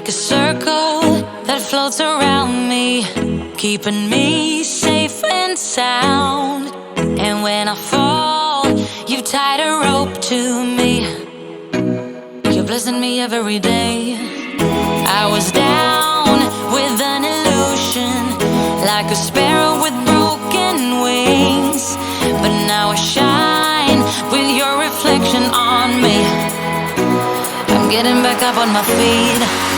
like a circle that floats around me, keeping me safe and sound. And when I fall, you tied a rope to me. You're blessing me every day. I was down with an illusion, like a sparrow with broken wings, but now I shine with your reflection on me. I'm getting back up on my feet.